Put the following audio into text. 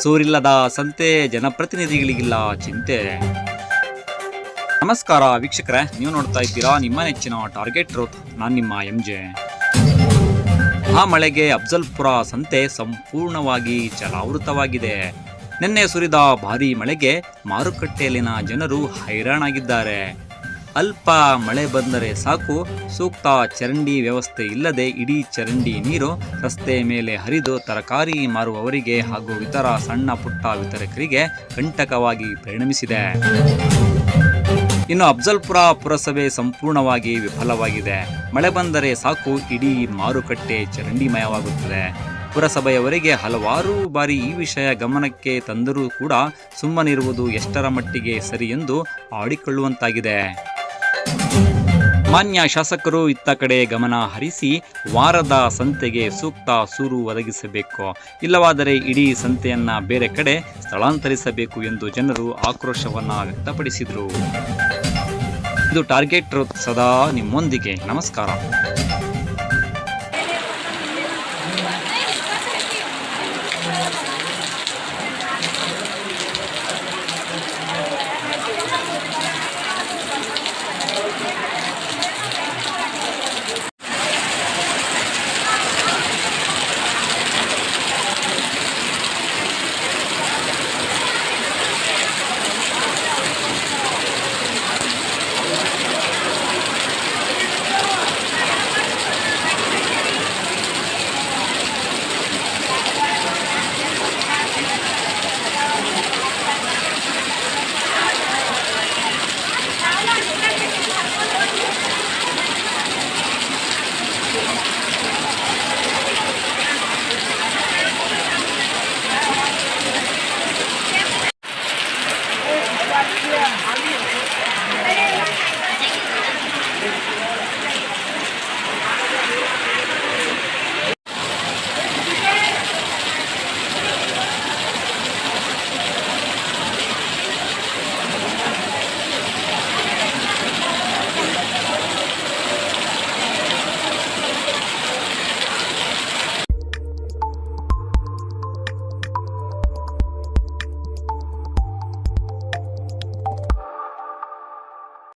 ಸೂರಿಲ್ಲದ ಸಂತೆ, ಜನಪ್ರತಿನಿಧಿಗಳಿಗಿಲ್ಲ ಚಿಂತೆ. ನಮಸ್ಕಾರ ವೀಕ್ಷಕರೇ, ನೀವು ನೋಡ್ತಾ ಇದ್ದೀರಾ ನಿಮ್ಮ ನೆಚ್ಚಿನ ಟಾರ್ಗೆಟ್ ರೂತ್. ನಾನು ನಿಮ್ಮ MJ. ಆ ಮಳೆಗೆ ಅಫ್ಜಲ್ಪುರ ಸಂತೆ ಸಂಪೂರ್ಣವಾಗಿ ಜಲಾವೃತವಾಗಿದೆ. ನಿನ್ನೆ ಸುರಿದ ಭಾರೀ ಮಳೆಗೆ ಮಾರುಕಟ್ಟೆಯಲ್ಲಿನ ಜನರು ಹೈರಾಣಾಗಿದ್ದಾರೆ. ಅಲ್ಪ ಮಳೆ ಬಂದರೆ ಸಾಕು, ಸೂಕ್ತ ಚರಂಡಿ ವ್ಯವಸ್ಥೆ ಇಲ್ಲದೆ ಇಡೀ ಚರಂಡಿ ನೀರು ರಸ್ತೆ ಮೇಲೆ ಹರಿದು ತರಕಾರಿ ಮಾರುವವರಿಗೆ ಹಾಗೂ ಇತರ ಸಣ್ಣ ಪುಟ್ಟ ವಿತರಕರಿಗೆ ಕಂಟಕವಾಗಿ ಪರಿಣಮಿಸಿದೆ. ಇನ್ನು ಅಫ್ಜಲ್ಪುರ ಪುರಸಭೆ ಸಂಪೂರ್ಣವಾಗಿ ವಿಫಲವಾಗಿದೆ. ಮಳೆ ಬಂದರೆ ಸಾಕು, ಇಡೀ ಮಾರುಕಟ್ಟೆ ಚರಂಡಿಮಯವಾಗುತ್ತದೆ. ಪುರಸಭೆಯವರಿಗೆ ಹಲವಾರು ಬಾರಿ ಈ ವಿಷಯ ಗಮನಕ್ಕೆ ತಂದರೂ ಕೂಡ ಸುಮ್ಮನಿರುವುದು ಎಷ್ಟರ ಮಟ್ಟಿಗೆ ಸರಿ ಎಂದು ಆಡಿಕೊಳ್ಳುವಂತಾಗಿದೆ. ಮಾನ್ಯ ಶಾಸಕರು ಇತ್ತ ಕಡೆ ಗಮನ ಹರಿಸಿ ವಾರದ ಸಂತೆಗೆ ಸೂಕ್ತ ಸೂರು ಒದಗಿಸಬೇಕು, ಇಲ್ಲವಾದರೆ ಇಡೀ ಸಂತೆಯನ್ನ ಬೇರೆ ಕಡೆ ಸ್ಥಳಾಂತರಿಸಬೇಕು ಎಂದು ಜನರು ಆಕ್ರೋಶವನ್ನ ವ್ಯಕ್ತಪಡಿಸಿದರು. ಇದು ಟಾರ್ಗೆಟ್ ರೂತ್, ಸದಾ ನಿಮ್ಮೊಂದಿಗೆ. ನಮಸ್ಕಾರ.